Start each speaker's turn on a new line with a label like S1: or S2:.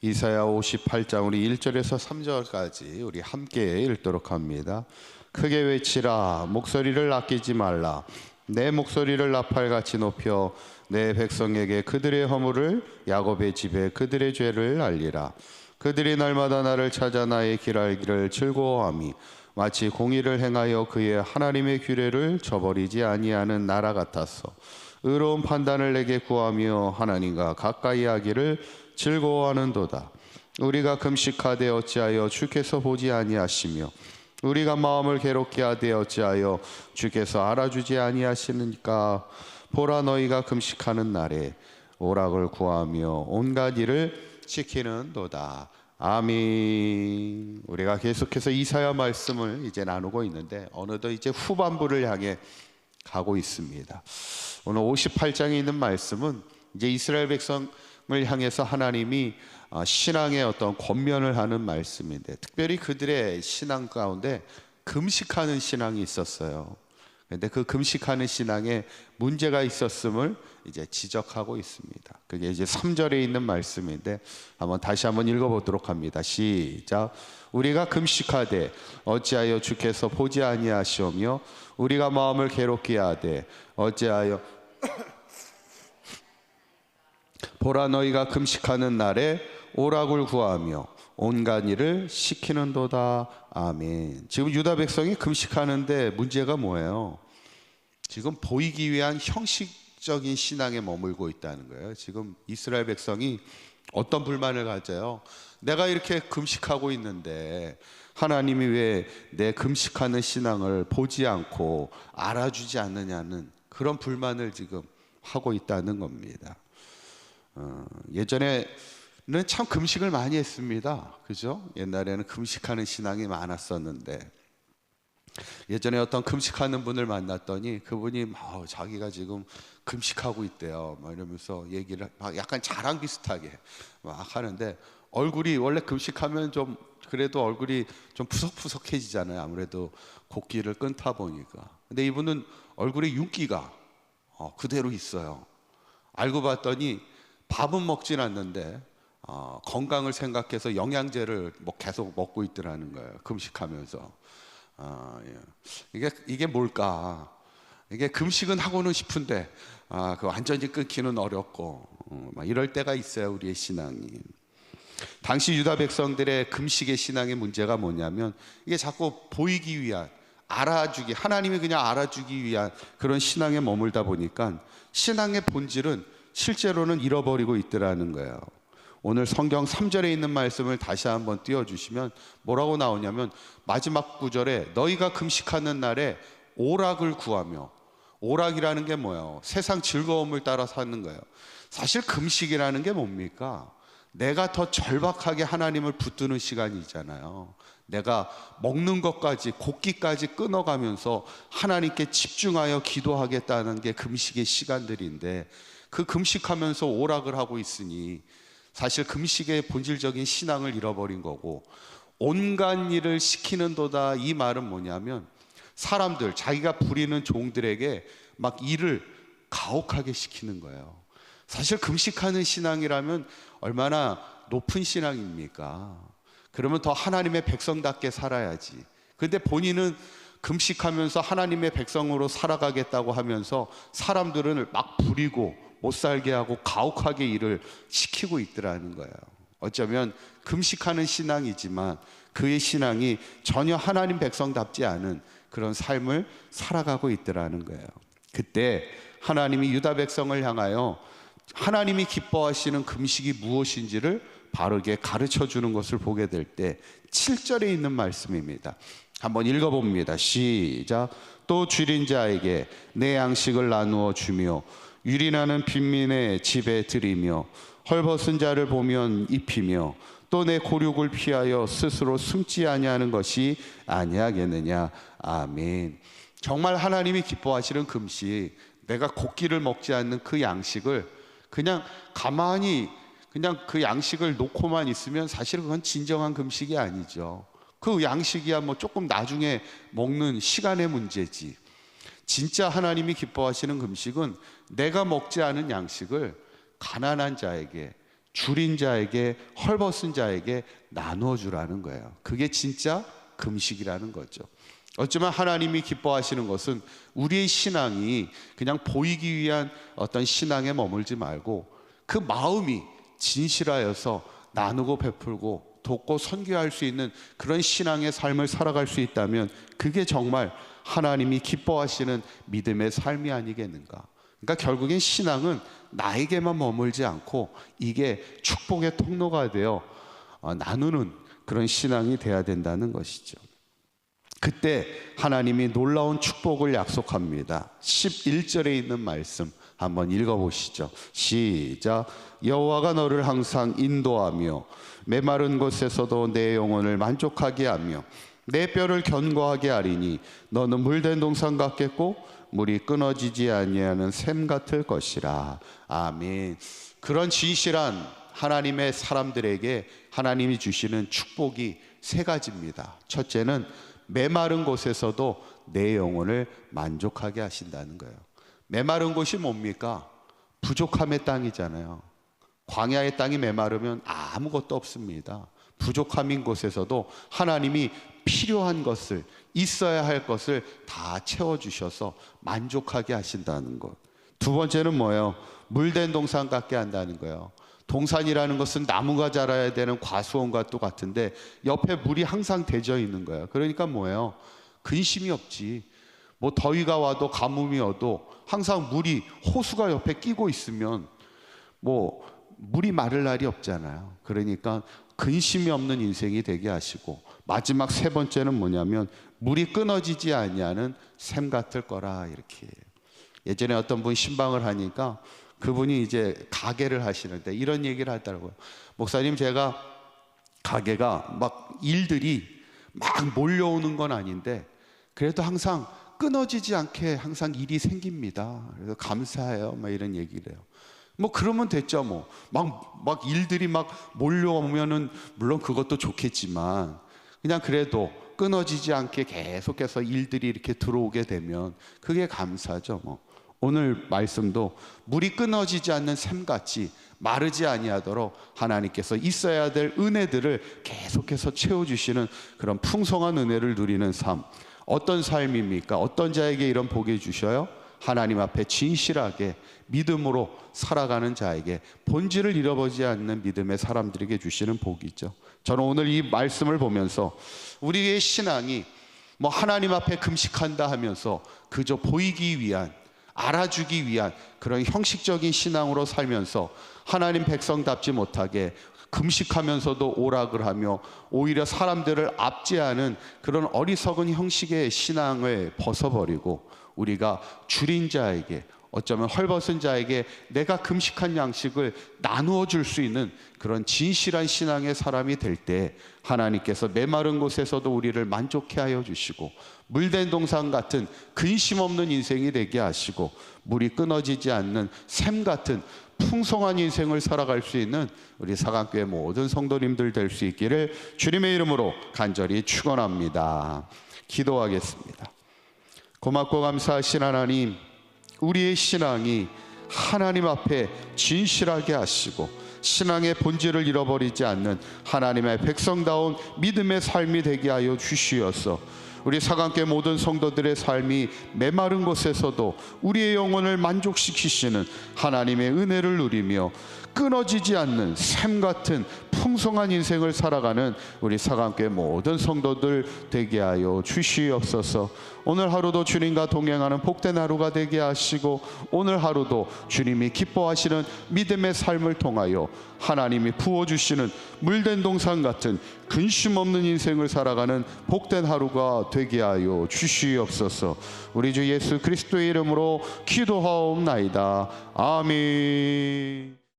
S1: 이사야 58장 우리 1절에서 3절까지 우리 함께 읽도록 합니다. 크게 외치라, 목소리를 아끼지 말라. 내 목소리를 나팔같이 높여 내 백성에게 그들의 허물을, 야곱의 집에 그들의 죄를 알리라. 그들이 날마다 나를 찾아 나의 길 알기를 즐거워함이 마치 공의를 행하여 그의 하나님의 규례를 저버리지 아니하는 나라 같았어. 의로운 판단을 내게 구하며 하나님과 가까이 하기를 즐거워하는도다. 우리가 금식하되 어찌하여 주께서 보지 아니하시며 우리가 마음을 괴롭게 하되 어찌하여 주께서 알아주지 아니하시니까. 보라, 너희가 금식하는 날에 오락을 구하며 온갖 일을 지키는도다. 아멘. 우리가 계속해서 이사야 말씀을 이제 나누고 있는데 어느덧 이제 후반부를 향해 가고 있습니다. 오늘 58장에 있는 말씀은 이제 이스라엘 백성을 향해서 하나님이 신앙의 어떤 권면을 하는 말씀인데, 특별히 그들의 신앙 가운데 금식하는 신앙이 있었어요. 그런데 그 금식하는 신앙에 문제가 있었음을 이제 지적하고 있습니다. 그게 이제 3절에 있는 말씀인데 다시 한번 읽어보도록 합니다. 시작. 우리가 금식하되 어찌하여 주께서 보지 아니하시오며 우리가 마음을 괴롭게 하되 어찌하여 보라, 너희가 금식하는 날에 오락을 구하며 온갖 일을 시키는도다. 아멘. 지금 유다 백성이 금식하는데 문제가 뭐예요? 지금 보이기 위한 형식적인 신앙에 머물고 있다는 거예요. 지금 이스라엘 백성이 어떤 불만을 가져요? 내가 이렇게 금식하고 있는데 하나님이 왜 내 금식하는 신앙을 보지 않고 알아주지 않느냐는 그런 불만을 지금 하고 있다는 겁니다. 예전에는 참 금식을 많이 했습니다. 그죠? 옛날에는 금식하는 신앙이 많았었는데, 예전에 어떤 금식하는 분을 만났더니 그분이 자기가 지금 금식하고 있대요. 막 이러면서 얘기를 약간 자랑 비슷하게 막 하는데, 얼굴이 원래 금식하면 좀 그래도 얼굴이 좀 푸석푸석해지잖아요. 아무래도 곡기를 끊다 보니까. 근데 이분은 얼굴에 윤기가 그대로 있어요. 알고 봤더니 밥은 먹진 않는데 건강을 생각해서 영양제를 계속 먹고 있더라는 거예요. 금식하면서. 이게 뭘까? 이게 금식은 하고는 싶은데 그 완전히 끊기는 어렵고 막 이럴 때가 있어요. 우리의 신앙이. 당시 유다 백성들의 금식의 신앙의 문제가 뭐냐면, 이게 자꾸 보이기 위한, 알아주기, 하나님이 그냥 알아주기 위한 그런 신앙에 머물다 보니까 신앙의 본질은 실제로는 잃어버리고 있더라는 거예요. 오늘 성경 3절에 있는 말씀을 다시 한번 띄워주시면 뭐라고 나오냐면, 마지막 구절에 너희가 금식하는 날에 오락을 구하며, 오락이라는 게 뭐예요? 세상 즐거움을 따라 사는 거예요. 사실 금식이라는 게 뭡니까? 내가 더 절박하게 하나님을 붙드는 시간이잖아요. 내가 먹는 것까지, 곡기까지 끊어가면서 하나님께 집중하여 기도하겠다는 게 금식의 시간들인데, 그 금식하면서 오락을 하고 있으니 사실 금식의 본질적인 신앙을 잃어버린 거고, 온갖 일을 시키는도다, 이 말은 뭐냐면 사람들, 자기가 부리는 종들에게 막 일을 가혹하게 시키는 거예요. 사실 금식하는 신앙이라면 얼마나 높은 신앙입니까? 그러면 더 하나님의 백성답게 살아야지. 근데 본인은 금식하면서 하나님의 백성으로 살아가겠다고 하면서 사람들은 막 부리고 못 살게 하고 가혹하게 일을 시키고 있더라는 거예요. 어쩌면 금식하는 신앙이지만 그의 신앙이 전혀 하나님 백성답지 않은 그런 삶을 살아가고 있더라는 거예요. 그때 하나님이 유다 백성을 향하여 하나님이 기뻐하시는 금식이 무엇인지를 바르게 가르쳐 주는 것을 보게 될 때 7절에 있는 말씀입니다. 한번 읽어봅니다. 시작. 또 줄인 자에게 내 양식을 나누어 주며 유린하는 빈민의 집에 들이며 헐벗은 자를 보면 입히며 또 내 고륙을 피하여 스스로 숨지 아니하는 것이 아니하겠느냐. 아멘. 정말 하나님이 기뻐하시는 금식, 내가 곡기를 먹지 않는 그 양식을 그냥 가만히 그냥 그 양식을 놓고만 있으면 사실 그건 진정한 금식이 아니죠. 그 양식이야 조금 나중에 먹는 시간의 문제지. 진짜 하나님이 기뻐하시는 금식은 내가 먹지 않은 양식을 가난한 자에게, 줄인 자에게, 헐벗은 자에게 나누어 주라는 거예요. 그게 진짜 금식이라는 거죠. 어쩌면 하나님이 기뻐하시는 것은 우리의 신앙이 그냥 보이기 위한 어떤 신앙에 머물지 말고 그 마음이 진실하여서 나누고 베풀고 돕고 선교할 수 있는 그런 신앙의 삶을 살아갈 수 있다면 그게 정말 하나님이 기뻐하시는 믿음의 삶이 아니겠는가. 그러니까 결국엔 신앙은 나에게만 머물지 않고 이게 축복의 통로가 되어 나누는 그런 신앙이 돼야 된다는 것이죠. 그때 하나님이 놀라운 축복을 약속합니다. 11절에 있는 말씀 한번 읽어보시죠. 시작. 여호와가 너를 항상 인도하며 메마른 곳에서도 내 영혼을 만족하게 하며 내 뼈를 견고하게 하리니 너는 물된 동산 같겠고 물이 끊어지지 아니하는 샘 같을 것이라. 아멘. 그런 진실한 하나님의 사람들에게 하나님이 주시는 축복이 세 가지입니다. 첫째는 메마른 곳에서도 내 영혼을 만족하게 하신다는 거예요. 메마른 곳이 뭡니까? 부족함의 땅이잖아요. 광야의 땅이 메마르면 아무것도 없습니다. 부족함인 곳에서도 하나님이 필요한 것을, 있어야 할 것을 다 채워주셔서 만족하게 하신다는 것. 두 번째는 뭐예요? 물된 동산 같게 한다는 거예요. 동산이라는 것은 나무가 자라야 되는 과수원과 똑같은데 옆에 물이 항상 대져 있는 거예요. 그러니까 뭐예요? 근심이 없지. 뭐 더위가 와도 가뭄이 와도 항상 물이, 호수가 옆에 끼고 있으면 뭐 물이 마를 날이 없잖아요. 그러니까 근심이 없는 인생이 되게 하시고, 마지막 세 번째는 뭐냐면 물이 끊어지지 아니하는 샘 같을 거라. 이렇게 예전에 어떤 분 신방을 하니까 그분이 이제 가게를 하시는데 이런 얘기를 하더라고요. 목사님, 제가 가게가 막 일들이 막 몰려오는 건 아닌데 그래도 항상 끊어지지 않게 항상 일이 생깁니다. 그래서 감사해요. 막 이런 얘기를 해요. 뭐 그러면 됐죠. 뭐 막 일들이 막 몰려오면은 물론 그것도 좋겠지만 그냥 그래도 끊어지지 않게 계속해서 일들이 이렇게 들어오게 되면 그게 감사죠. 뭐 오늘 말씀도 물이 끊어지지 않는 샘같이 마르지 아니하도록 하나님께서 있어야 될 은혜들을 계속해서 채워주시는 그런 풍성한 은혜를 누리는 삶. 어떤 삶입니까? 어떤 자에게 이런 복을 주셔요? 하나님 앞에 진실하게 믿음으로 살아가는 자에게, 본질을 잃어버리지 않는 믿음의 사람들에게 주시는 복이죠. 저는 오늘 이 말씀을 보면서 우리의 신앙이 뭐 하나님 앞에 금식한다 하면서 그저 보이기 위한, 알아주기 위한 그런 형식적인 신앙으로 살면서 하나님 백성답지 못하게 금식하면서도 오락을 하며 오히려 사람들을 압제하는 그런 어리석은 형식의 신앙을 벗어버리고 우리가 줄인 자에게, 어쩌면 헐벗은 자에게 내가 금식한 양식을 나누어 줄 수 있는 그런 진실한 신앙의 사람이 될 때 하나님께서 메마른 곳에서도 우리를 만족해 하여 주시고 물된 동산 같은 근심 없는 인생이 되게 하시고 물이 끊어지지 않는 샘 같은 풍성한 인생을 살아갈 수 있는 우리 사강교회 모든 성도님들 될 수 있기를 주님의 이름으로 간절히 축원합니다. 기도하겠습니다. 고맙고 감사하신 하나님, 우리의 신앙이 하나님 앞에 진실하게 하시고 신앙의 본질을 잃어버리지 않는 하나님의 백성다운 믿음의 삶이 되게 하여 주시어서 우리 사강교회 모든 성도들의 삶이 메마른 곳에서도 우리의 영혼을 만족시키시는 하나님의 은혜를 누리며 끊어지지 않는 샘 같은 풍성한 인생을 살아가는 우리 사강교회 모든 성도들 되게 하여 주시옵소서. 오늘 하루도 주님과 동행하는 복된 하루가 되게 하시고 오늘 하루도 주님이 기뻐하시는 믿음의 삶을 통하여 하나님이 부어주시는 물된 동산 같은 근심 없는 인생을 살아가는 복된 하루가 되게 하여 주시옵소서. 우리 주 예수 그리스도의 이름으로 기도하옵나이다. 아멘.